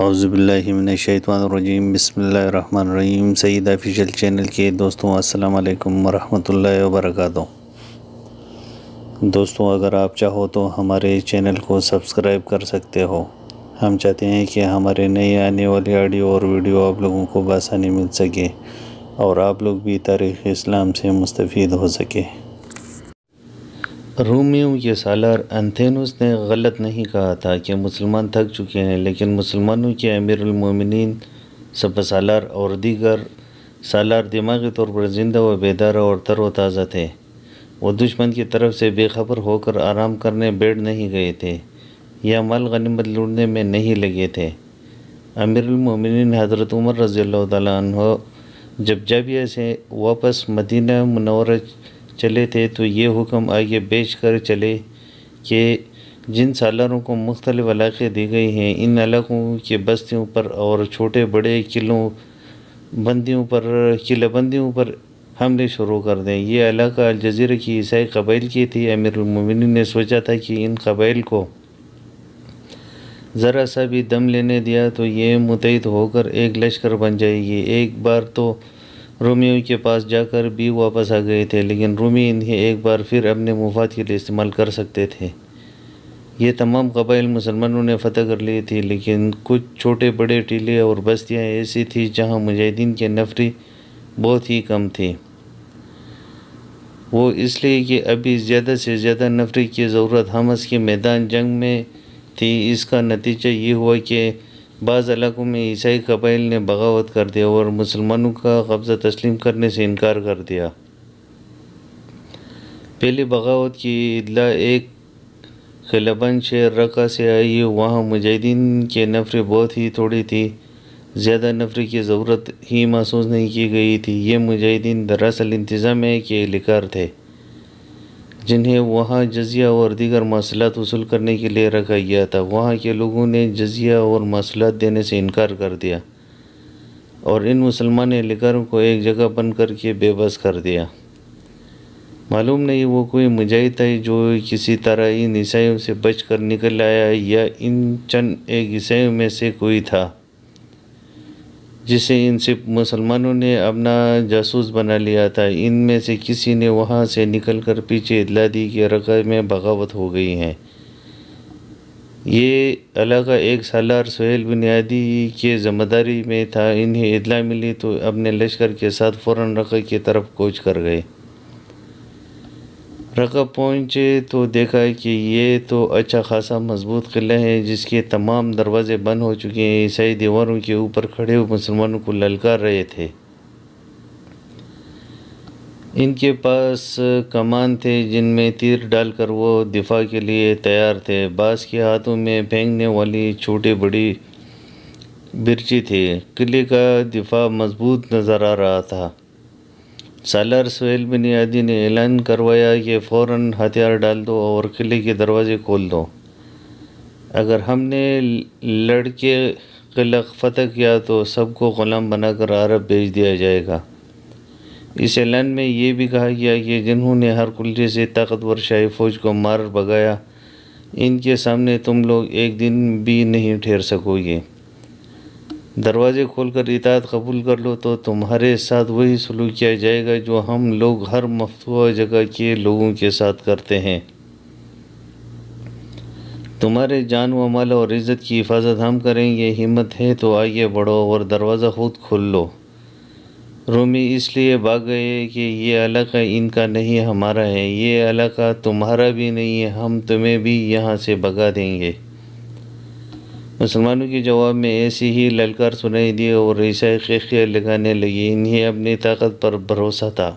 اعوذ باللہ من الشیطان الرجیم، بسم اللہ الرحمن الرحیم۔ سید آفیشیل چینل کے دوستوں السلام علیکم ورحمۃ اللہ وبرکاتہ۔ دوستوں، اگر آپ چاہو تو ہمارے چینل کو سبسکرائب کر سکتے ہو۔ ہم چاہتے ہیں کہ ہمارے نئے آنے والی آڈیو اور ویڈیو آپ لوگوں کو بآسانی مل سکے اور آپ لوگ بھی تاریخ اسلام سے مستفید ہو سکے۔ رومیوں کے سالار انتھینوس نے غلط نہیں کہا تھا کہ مسلمان تھک چکے ہیں، لیکن مسلمانوں کے امیر المومنین سپہ سالار اور دیگر سالار دماغی طور پر زندہ و بیدار اور تر و تازہ تھے۔ وہ دشمن کی طرف سے بے خبر ہو کر آرام کرنے بیٹھ نہیں گئے تھے یا مال غنیمت لوٹنے میں نہیں لگے تھے۔ امیر المومنین حضرت عمر رضی اللہ تعالیٰ عنہ جب جابیہ سے واپس مدینہ منورہ چلے تھے تو یہ حکم آگے بیچ کر چلے کہ جن سالاروں کو مختلف علاقے دی گئی ہیں، ان علاقوں کے بستیوں پر اور چھوٹے بڑے قلعہ بندیوں پر حملے شروع کر دیں۔ یہ علاقہ الجزیرہ کی عیسائی قبائل کی تھی۔ امیر المومنین نے سوچا تھا کہ ان قبائل کو ذرا سا بھی دم لینے دیا تو یہ متحد ہو کر ایک لشکر بن جائے گی۔ ایک بار تو رومیوں کے پاس جا کر بھی واپس آ گئے تھے، لیکن رومی انہیں ایک بار پھر اپنے مفاد کے لیے استعمال کر سکتے تھے۔ یہ تمام قبائل مسلمانوں نے فتح کر لی تھی، لیکن کچھ چھوٹے بڑے ٹیلے اور بستیاں ایسی تھیں جہاں مجاہدین کی نفری بہت ہی کم تھی۔ وہ اس لیے کہ ابھی زیادہ سے زیادہ نفری کی ضرورت حمص کے میدان جنگ میں تھی۔ اس کا نتیجہ یہ ہوا کہ بعض علاقوں میں عیسائی قبائل نے بغاوت کر دیا اور مسلمانوں کا قبضہ تسلیم کرنے سے انکار کر دیا۔ پہلی بغاوت کی اطلاع ایک قلعہ بند شہر رقہ سے آئی۔ وہاں مجاہدین کی نفری بہت ہی تھوڑی تھی، زیادہ نفری کی ضرورت ہی محسوس نہیں کی گئی تھی۔ یہ مجاہدین دراصل انتظامیہ کے اہلکار تھے، جنہیں وہاں جزیہ اور دیگر مواصلات وصول کرنے کے لیے رکھا گیا تھا۔ وہاں کے لوگوں نے جزیہ اور مواصلات دینے سے انکار کر دیا اور ان مسلمان اہلکاروں کو ایک جگہ بند کر کے بے بس کر دیا۔ معلوم نہیں وہ کوئی مجاہد تھا جو کسی طرح ان عیسائیوں سے بچ کر نکل آیا یا ان چند ایک عیسائیوں میں سے کوئی تھا جسے ان مسلمانوں نے اپنا جاسوس بنا لیا تھا۔ ان میں سے کسی نے وہاں سے نکل کر پیچھے اطلاع دی کہ رقہ میں بغاوت ہو گئی ہے۔ یہ علاقہ ایک سالار سہیل بن عدی کے ذمہ داری میں تھا۔ انہیں اطلاع ملی تو اپنے لشکر کے ساتھ فوراً رقہ کی طرف کوچ کر گئے۔ رقہ پہنچے تو دیکھا کہ یہ تو اچھا خاصا مضبوط قلعہ ہے جس کے تمام دروازے بند ہو چکے ہیں۔ عیسائی دیواروں کے اوپر کھڑے ہوئے مسلمانوں کو للکار رہے تھے۔ ان کے پاس کمان تھے جن میں تیر ڈال کر وہ دفاع کے لیے تیار تھے۔ بعض کے ہاتھوں میں پھینکنے والی چھوٹی بڑی برچی تھی۔ قلعے کا دفاع مضبوط نظر آ رہا تھا۔ سالار سہیل بن عدی نے اعلان کروایا کہ فوراً ہتھیار ڈال دو اور قلعے کے دروازے کھول دو۔ اگر ہم نے لڑ کے قلعہ فتح کیا تو سب کو غلام بنا کر عرب بھیج دیا جائے گا۔ اس اعلان میں یہ بھی کہا گیا کہ جنہوں نے ہرقل سے طاقتور شاہی فوج کو مار بھگایا، ان کے سامنے تم لوگ ایک دن بھی نہیں ٹھہر سکو گے۔ دروازے کھول کر اطاعت قبول کر لو تو تمہارے ساتھ وہی سلوک کیا جائے گا جو ہم لوگ ہر مفتوح جگہ کے لوگوں کے ساتھ کرتے ہیں۔ تمہارے جان و مال اور عزت کی حفاظت ہم کریں گے۔ ہمت ہے تو آگے بڑھو اور دروازہ خود کھول لو۔ رومی اس لیے بھاگ گئے کہ یہ علاقہ ان کا نہیں ہمارا ہے، یہ علاقہ تمہارا بھی نہیں ہے، ہم تمہیں بھی یہاں سے بھگا دیں گے۔ مسلمانوں کے جواب میں ایسی ہی للکار سنائی دی اور عیسائی قیقیاں لگانے لگے۔ انہیں اپنی طاقت پر بھروسہ تھا۔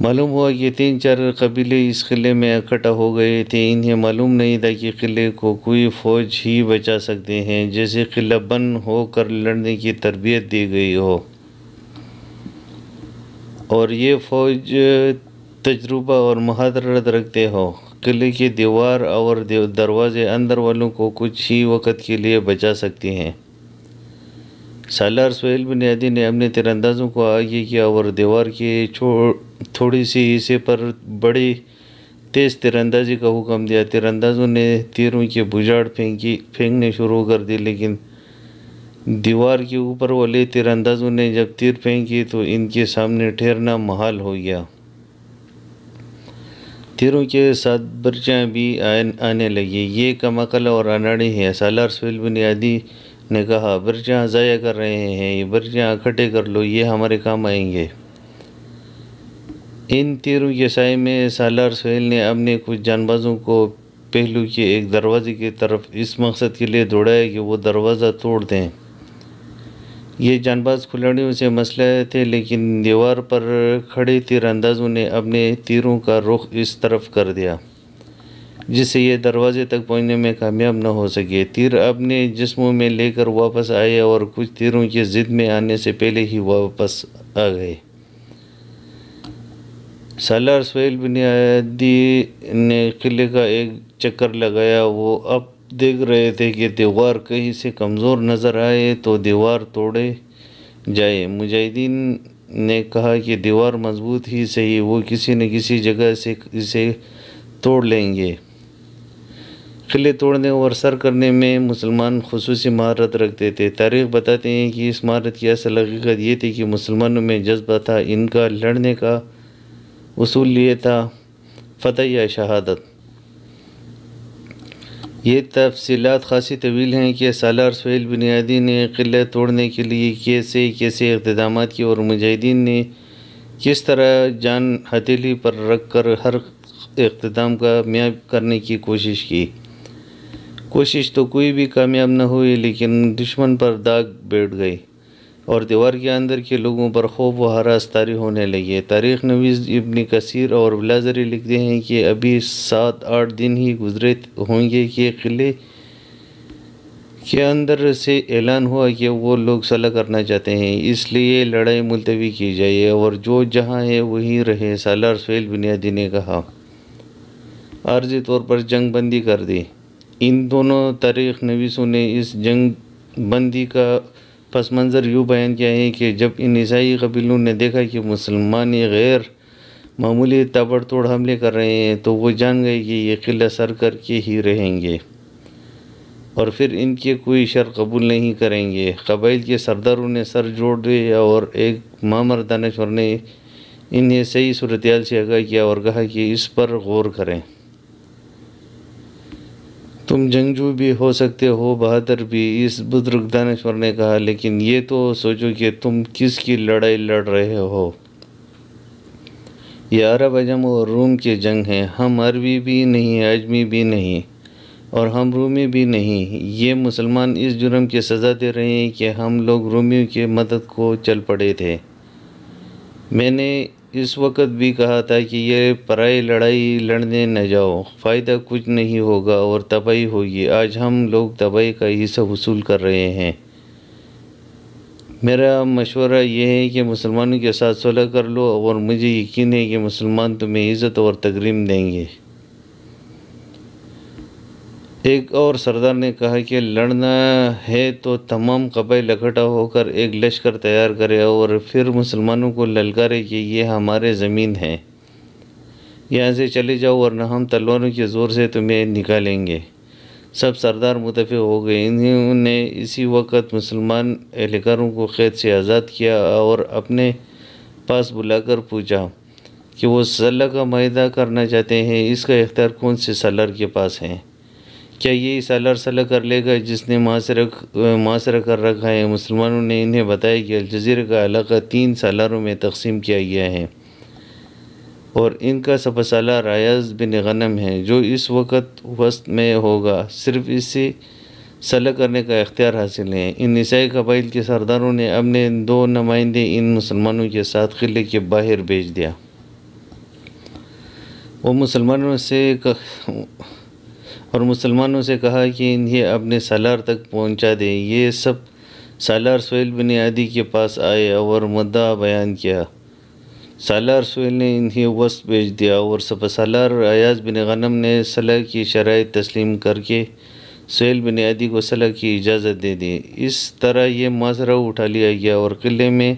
معلوم ہوا کہ 3-4 قبیلے اس قلعے میں اکٹھا ہو گئے تھے۔ انہیں معلوم نہیں تھا کہ قلعے کو کوئی فوج ہی بچا سکتے ہیں، جیسے قلعہ بند ہو کر لڑنے کی تربیت دی گئی ہو اور یہ فوج تجربہ اور مہارت رکھتے ہو۔ قلعے کی دیوار اور دروازے اندر والوں کو کچھ ہی وقت کے لیے بچا سکتی ہیں۔ سالار سہیل بن عدی نے اپنے تیر اندازوں کو آگے کیا اور دیوار کے تھوڑی سی حصے پر بڑی تیز تیر اندازی کا حکم دیا۔ تیر اندازوں نے تیروں کی بجاڑ پھینکنے شروع کر دی، لیکن دیوار کے اوپر والے تیر اندازوں نے جب تیر پھینکی تو ان کے سامنے ٹھہرنا محال ہو گیا۔ تیروں کے ساتھ برچیاں بھی آنے لگی۔ یہ کم عقل اور اناڑی ہے، سالار سہیل بن عدی نے کہا۔ برچیاں ضائع کر رہے ہیں، یہ برچیاں اکٹھے کر لو، یہ ہمارے کام آئیں گے۔ ان تیروں کے سائے میں سالار سہیل نے اپنے کچھ جانبازوں کو پہلو کے ایک دروازے کی طرف اس مقصد کے لیے دوڑایا کہ وہ دروازہ توڑ دیں۔ یہ جانباز کھلاڑیوں سے مسلح تھے، لیکن دیوار پر کھڑے تیر اندازوں نے اپنے تیروں کا رخ اس طرف کر دیا جس سے یہ دروازے تک پہنچنے میں کامیاب نہ ہو سکے۔ تیر اپنے جسموں میں لے کر واپس آئے اور کچھ تیروں کی ضد میں آنے سے پہلے ہی واپس آ گئے۔ سالار سہیل بن عدی نے قلعے کا ایک چکر لگایا۔ وہ اب دیکھ رہے تھے کہ دیوار کہیں سے کمزور نظر آئے تو دیوار توڑے جائے۔ مجاہدین نے کہا کہ دیوار مضبوط ہی صحیح، وہ کسی نہ کسی جگہ سے اسے توڑ لیں گے۔ قلعے توڑنے اور سر کرنے میں مسلمان خصوصی مہارت رکھتے تھے۔ تاریخ بتاتے ہیں کہ اس مہارت کی اصل حقیقت یہ تھی کہ مسلمانوں میں جذبہ تھا، ان کا لڑنے کا اصول یہ تھا، فتح یا شہادت۔ یہ تفصیلات خاصی طویل ہیں کہ سالار سہیل بن عدی نے قلعہ توڑنے کے لیے کیسے اقدامات کیے اور مجاہدین نے کس طرح جان ہتھیلی پر رکھ کر ہر اقدام کامیاب کرنے کی کوشش کی۔ کوشش تو کوئی بھی کامیاب نہ ہوئی، لیکن دشمن پر داغ بیٹھ گئی اور دیوار کے اندر کے لوگوں پر خوف و ہراس طاری ہونے لگے۔ تاریخ نویس ابن کثیر اور بلازری لکھتے ہیں کہ ابھی 7-8 دن ہی گزرے ہوں گے کہ قلعے کے اندر سے اعلان ہوا کہ وہ لوگ صلح کرنا چاہتے ہیں، اس لیے لڑائی ملتوی کی جائے اور جو جہاں ہے وہیں رہے۔ سالار سہیل بن عدی نے کہا۔ عارضی طور پر جنگ بندی کر دی۔ ان دونوں تاریخ نویسوں نے اس جنگ بندی کا پس منظر یوں بیان کیا ہے کہ جب ان عیسائی قبیلوں نے دیکھا کہ مسلمان غیر معمولی تابڑ توڑ حملے کر رہے ہیں تو وہ جان گئے کہ یہ قلعہ سر کر کے ہی رہیں گے اور پھر ان کے کوئی شرط قبول نہیں کریں گے۔ قبائل کے سرداروں نے سر جوڑ دیا اور ایک مامر دانشور نے انہیں صحیح صورتحال سے آگاہ کیا اور کہا کہ اس پر غور کریں۔ تم جنگجو بھی ہو سکتے ہو، بہادر بھی، اس بزرگ دانشور نے کہا، لیکن یہ تو سوچو کہ تم کس کی لڑائی لڑ رہے ہو۔ یہ عرب عجم اور روم کی جنگ ہے۔ ہم عربی بھی نہیں، عجمی بھی نہیں اور ہم رومی بھی نہیں۔ یہ مسلمان اس جرم کی سزا دے رہے ہیں کہ ہم لوگ رومیوں کی مدد کو چل پڑے تھے۔ میں نے اس وقت بھی کہا تھا کہ یہ پرائی لڑائی لڑنے نہ جاؤ، فائدہ کچھ نہیں ہوگا اور تباہی ہوگی۔ آج ہم لوگ تباہی کا حصہ وصول کر رہے ہیں۔ میرا مشورہ یہ ہے کہ مسلمانوں کے ساتھ صلح کر لو اور مجھے یقین ہے کہ مسلمان تمہیں عزت اور تکریم دیں گے۔ ایک اور سردار نے کہا کہ لڑنا ہے تو تمام قبائل اکٹھا ہو کر ایک لشکر تیار کرے اور پھر مسلمانوں کو للکارے کہ یہ ہمارے زمین ہے، یہاں سے چلے جاؤ ورنہ ہم تلواروں کے زور سے تمہیں نکالیں گے۔ سب سردار متفق ہو گئے۔ انہوں نے اسی وقت مسلمان اہلکاروں کو قید سے آزاد کیا اور اپنے پاس بلا کر پوچھا کہ وہ صلح کا معاہدہ کرنا چاہتے ہیں، اس کا اختیار کون سے سالار کے پاس ہے؟ کیا یہی سالار صلح کر لے گا جس نے محاصرہ کر رکھا ہے؟ مسلمانوں نے انہیں بتایا کہ الجزیرہ کا علاقہ 3 سالاروں میں تقسیم کیا گیا ہے اور ان کا سپہ سالار ایاز بن غنم ہے جو اس وقت وسط میں ہوگا، صرف اس سے صلح کرنے کا اختیار حاصل ہے۔ ان عیسائی قبائل کے سرداروں نے اپنے 2 نمائندے ان مسلمانوں کے ساتھ قلعے کے باہر بھیج دیا۔ وہ مسلمانوں سے کہا کہ انہیں اپنے سالار تک پہنچا دیں۔ یہ سب سالار سہیل بن عدی کے پاس آئے اور مدعا بیان کیا۔ سالار سہیل نے انہیں وسط بھیج دیا اور سپہ سالار ایاز بن غنم نے صلح کی شرائط تسلیم کر کے سہیل بن عدی کو صلح کی اجازت دے دی۔ اس طرح یہ معاہدہ اٹھا لیا گیا اور قلعے میں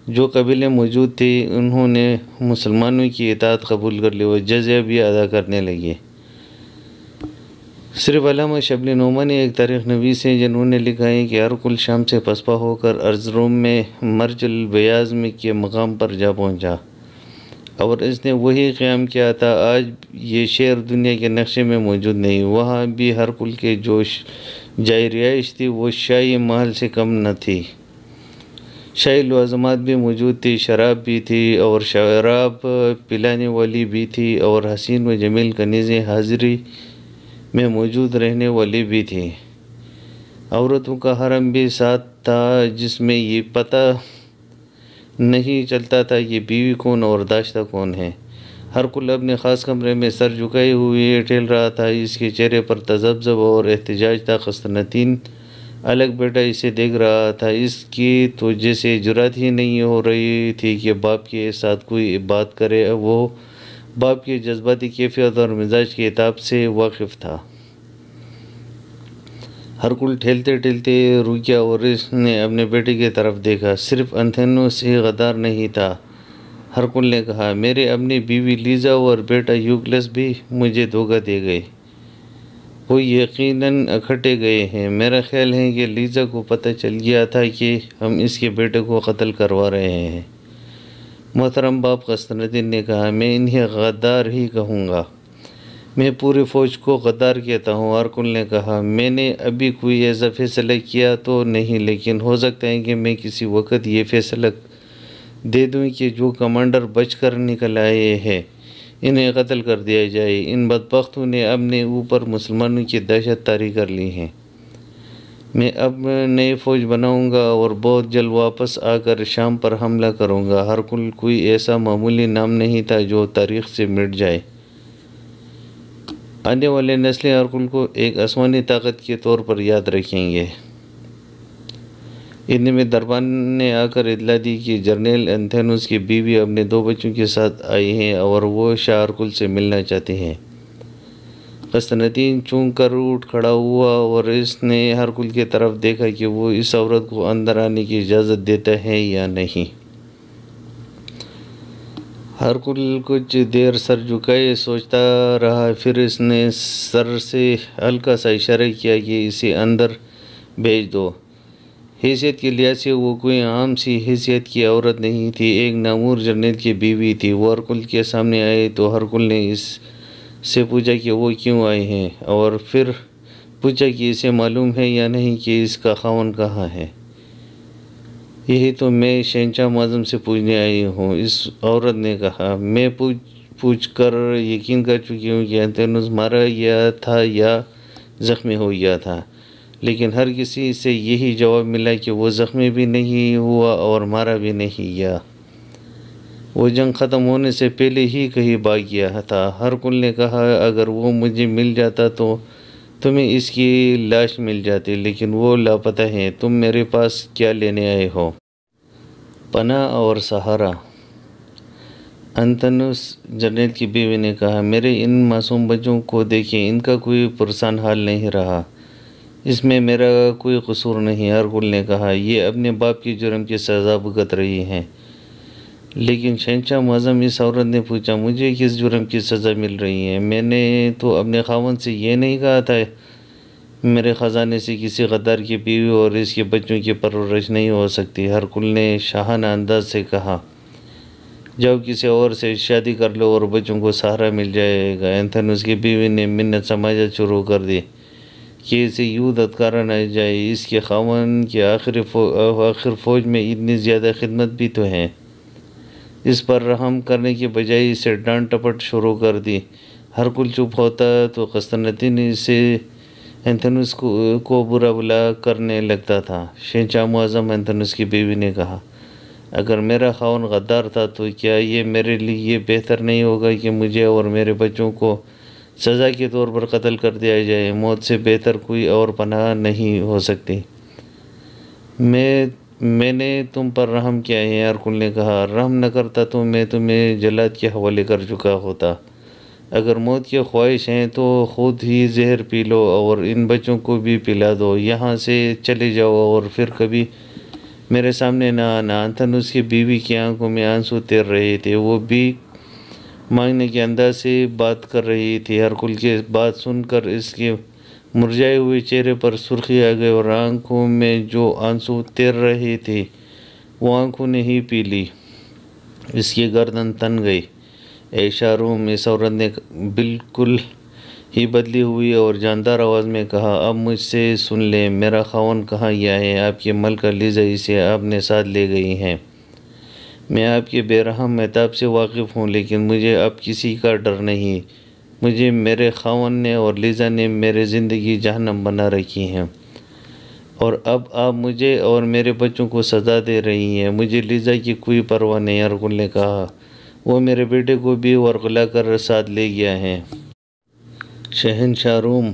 جو قبیلے موجود تھے انہوں نے مسلمانوں کی اطاعت قبول کر لی اور جزیہ بھی ادا کرنے لگے۔ صرف علامہ شبلی نعمانی ایک تاریخ نویس ہیں جنہوں نے لکھا ہے کہ ہرقل شام سے پسپا ہو کر ارزروم میں مرج البیاض کے مقام پر جا پہنچا اور اس نے وہی قیام کیا تھا۔ آج یہ شہر دنیا کے نقشے میں موجود نہیں۔ وہاں بھی ہرقل کے جو جائے رہائش تھی وہ شاہی محل سے کم نہ تھی۔ شاہی لوازمات بھی موجود تھی، شراب بھی تھی اور شراب پلانے والی بھی تھی، اور حسین و جمیل کنیزیں حاضری میں موجود رہنے والی بھی تھی۔ عورتوں کا حرم بھی ساتھ تھا جس میں یہ پتہ نہیں چلتا تھا یہ بیوی کون اور داشتہ کون ہے۔ ہرقل اپنے خاص کمرے میں سر جھکائے ہوئے ٹہل رہا تھا، اس کے چہرے پر تذبذب اور احتجاج تھا۔ قسطنطین الگ بیٹا اسے دیکھ رہا تھا، اس کی تو جیسے جرات ہی نہیں ہو رہی تھی کہ باپ کے ساتھ کوئی بات کرے۔ وہ باپ کی جذباتی کیفیت اور مزاج کے اتاب سے واقف تھا۔ ہرقل ٹھہلتے ٹھہلتے رک گیا اور اس نے اپنے بیٹے کی طرف دیکھا۔ صرف انتھینوس ہی غدار نہیں تھا، ہرقل نے کہا، میرے اپنی بیوی لیزا اور بیٹا یوکلس بھی مجھے دھوکہ دے گئے۔ وہ یقیناً اکٹھے گئے ہیں۔ میرا خیال ہے کہ لیزا کو پتہ چل گیا تھا کہ ہم اس کے بیٹے کو قتل کروا رہے ہیں۔ محترم باپ، قسطنطین نے کہا، میں انہیں غدار ہی کہوں گا۔ میں پوری فوج کو غدار کہتا ہوں۔ ہرقل نے کہا، میں نے ابھی کوئی ایسا فیصلہ کیا تو نہیں، لیکن ہو سکتا ہے کہ میں کسی وقت یہ فیصلہ دے دوں کہ جو کمانڈر بچ کر نکل آئے ہیں انہیں قتل کر دیا جائے۔ ان بدبختوں نے اپنے اوپر مسلمانوں کی دہشت طاری کر لی ہے۔ میں اب نئی فوج بناؤں گا اور بہت جلد واپس آ کر شام پر حملہ کروں گا۔ ہرقل کوئی ایسا معمولی نام نہیں تھا جو تاریخ سے مٹ جائے۔ آنے والے نسلیں ہرقل کو ایک آسمانی طاقت کے طور پر یاد رکھیں گے۔ اتنے میں دربان نے آ کر اطلاع دی کہ جنرل انتھینوس کی بیوی اپنے 2 بچوں کے ساتھ آئی ہیں اور وہ شاہ ہرقل سے ملنا چاہتے ہیں۔ قسطنطین چونک کر اٹھ کھڑا ہوا اور اس نے ہرقل کی طرف دیکھا کہ وہ اس عورت کو اندر آنے کی اجازت دیتا ہے یا نہیں۔ ہرقل کچھ دیر سر جھکائے سوچتا رہا، پھر اس نے سر سے ہلکا سا اشارہ کیا کہ اسے اندر بھیج دو۔ حیثیت کے لحاظ سے وہ کوئی عام سی حیثیت کی عورت نہیں تھی، ایک نامور جرنیل کی بیوی تھی۔ وہ ہرقل کے سامنے آئے تو ہرقل نے اس سے پوچھا کہ وہ کیوں آئے ہیں، اور پھر پوچھا کہ اسے معلوم ہے یا نہیں کہ اس کا خاوند کہاں ہے۔ یہی تو میں شہنشاہ معظم سے پوچھنے آئی ہوں، اس عورت نے کہا۔ میں پوچھ کر یقین کر چکی ہوں کہ انتھینوس مارا گیا تھا یا زخمی ہو گیا تھا، لیکن ہر کسی سے یہی جواب ملا کہ وہ زخمی بھی نہیں ہوا اور مارا بھی نہیں گیا۔ وہ جنگ ختم ہونے سے پہلے ہی کہیں بھاگ گیا تھا۔ ہرقل نے کہا، اگر وہ مجھے مل جاتا تو تمہیں اس کی لاش مل جاتی، لیکن وہ لاپتہ ہے۔ تم میرے پاس کیا لینے آئے ہو؟ پناہ اور سہارا۔ انتھینوس جنرل کی بیوی نے کہا، میرے ان معصوم بچوں کو دیکھیں، ان کا کوئی پرسان حال نہیں رہا، اس میں میرا کوئی قصور نہیں۔ ہرقل نے کہا، یہ اپنے باپ کی جرم کی سزا بھگت رہی ہیں۔ لیکن شہنشاہ معظم، اس عورت نے پوچھا، مجھے کس جرم کی سزا مل رہی ہے؟ میں نے تو اپنے خاوند سے یہ نہیں کہا تھا میرے خزانے سے کسی غدار کی بیوی اور اس کے بچوں کی پرورش نہیں ہو سکتی۔ ہرقل نے شاہانہ انداز سے کہا، جاؤ کسی اور سے شادی کر لو اور بچوں کو سہارا مل جائے گا۔ انتھینوس کی بیوی نے منت سماجت شروع کر دی کہ اسے یوں دھتکارا نہ جائے، اس کے خاوند کی آخر فوج میں اتنی زیادہ خدمت بھی تو ہے۔ اس پر رحم کرنے کے بجائے اسے ڈانٹ ٹپٹ شروع کر دی۔ ہرقل چپ ہوتا تو قسطنطین اسے انتھینوس کو برا بلا کرنے لگتا تھا۔ شہنشاہ معظم، انتھینوس کی بیوی نے کہا، اگر میرا خاوند غدار تھا تو کیا یہ میرے لیے یہ بہتر نہیں ہوگا کہ مجھے اور میرے بچوں کو سزا کے طور پر قتل کر دیا جائے؟ موت سے بہتر کوئی اور پناہ نہیں ہو سکتی۔ میں نے تم پر رحم کیا ہے، ہرقل نے کہا۔ رحم نہ کرتا تو میں تمہیں جلاد کے حوالے کر چکا ہوتا۔ اگر موت کی خواہش ہے تو خود ہی زہر پی لو اور ان بچوں کو بھی پلا دو، یہاں سے چلے جاؤ اور پھر کبھی میرے سامنے نہ آنا۔ انتھنوس کی بیوی کی آنکھوں میں آنسو تیر رہے تھے، وہ بھی مانگنے کے انداز سے بات کر رہی تھی۔ ہرکل کی بات سن کر اس کے مرجھائے ہوئے چہرے پر سرخی آ گئی اور آنکھوں میں جو آنسو تیر رہے تھے وہ آنکھوں نے ہی پی لی۔ اس کی گردن تن گئی۔ اے شاروم، اس عورت نے بالکل ہی بدلی ہوئی اور جاندار آواز میں کہا، اب مجھ سے سن لیں، میرا خاوند کہاں گیا ہے؟ آپ کی ملکہ لیزا اسے آپ نے ساتھ لے گئی ہیں۔ میں آپ کے بے رحم مہتاب سے واقف ہوں، لیکن مجھے اب کسی کا ڈر نہیں۔ مجھے میرے خاوند نے اور لیزا نے میرے زندگی جہنم بنا رکھی ہے، اور اب آپ مجھے اور میرے بچوں کو سزا دے رہی ہیں۔ مجھے لیزا کی کوئی پرواہ نہیں، ہرکل نے کہا، وہ میرے بیٹے کو بھی ورغلا کر ساتھ لے گیا ہے۔ شہنشاہ روم،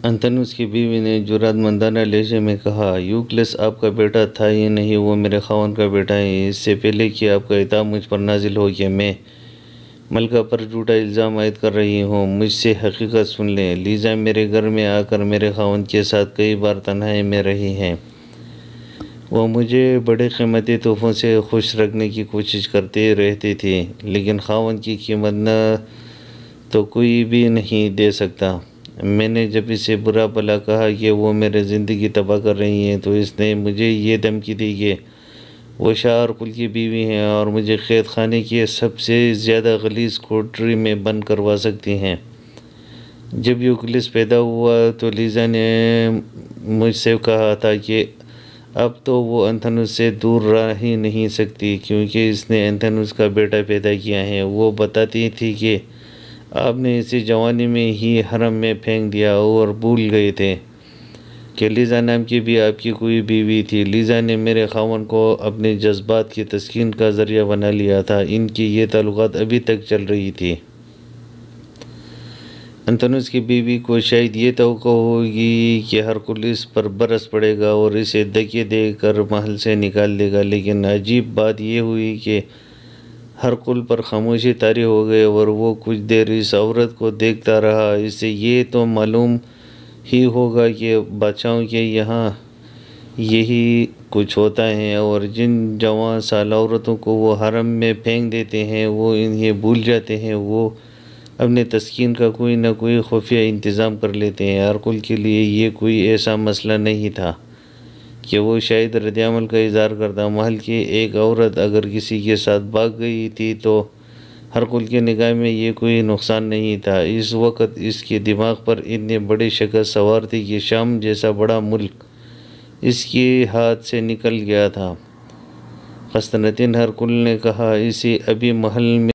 انتھنوس کی بیوی نے جرات مندانہ لہجے میں کہا، یوکلس آپ کا بیٹا تھا ہی نہیں، وہ میرے خاوند کا بیٹا ہے۔ اس سے پہلے کہ آپ کا عتاب مجھ پر نازل ہو کہ میں ملکہ پر جھوٹا الزام عائد کر رہی ہوں، مجھ سے حقیقت سن لیں۔ لیزا میرے گھر میں آ کر میرے خاوند کے ساتھ کئی بار تنہائی میں رہی ہے۔ وہ مجھے بڑے قیمتی تحفوں سے خوش رکھنے کی کوشش کرتے رہتی تھی، لیکن خاوند کی قیمت نہ تو کوئی بھی نہیں دے سکتا۔ میں نے جب اسے برا بھلا کہا کہ وہ میرے زندگی تباہ کر رہی ہیں، تو اس نے مجھے یہ دھمکی دی کہ وہ شاہ ہرکل کی بیوی ہیں اور مجھے قید خانے کی سب سے زیادہ غلیظ کوٹری میں بند کروا سکتی ہیں۔ جب یوکلس پیدا ہوا تو لیزا نے مجھ سے کہا تھا کہ اب تو وہ انتھنوس سے دور رہ ہی نہیں سکتی، کیونکہ اس نے انتھنوس کا بیٹا پیدا کیا ہے۔ وہ بتاتی تھی کہ آپ نے اسے جوانی میں ہی حرم میں پھینک دیا اور بھول گئے تھے کہ لیزا نام کی بھی آپ کی کوئی بیوی تھی۔ لیزا نے میرے خاوند کو اپنے جذبات کی تسکین کا ذریعہ بنا لیا تھا۔ ان کی یہ تعلقات ابھی تک چل رہی تھی۔ انتھنوس کی بیوی کو شاید یہ توقع ہوگی کہ ہرکل اس پر برس پڑے گا اور اسے دھکے دے کر محل سے نکال دے گا، لیکن عجیب بات یہ ہوئی کہ ہرکل پر خاموشی طاری ہو گئی اور وہ کچھ دیر اس عورت کو دیکھتا رہا۔ اسے یہ تو معلوم ہی ہوگا کہ بادشاہوں کے یہاں یہی کچھ ہوتا ہے، اور جن جوان سال عورتوں کو وہ حرم میں پھینک دیتے ہیں وہ انہیں بھول جاتے ہیں، وہ اپنے تسکین کا کوئی نہ کوئی خفیہ انتظام کر لیتے ہیں۔ ہرکل کے لیے یہ کوئی ایسا مسئلہ نہیں تھا کہ وہ شاید رد عمل کا اظہار کرتا۔ محل کی ایک عورت اگر کسی کے ساتھ بھاگ گئی تھی تو ہرکل کی نگاہ میں یہ کوئی نقصان نہیں تھا۔ اس وقت اس کے دماغ پر اتنی بڑی شکست سوار تھی کہ شام جیسا بڑا ملک اس کے ہاتھ سے نکل گیا تھا۔ قسطنطین، ہرکل نے کہا، اسے ابھی محل میں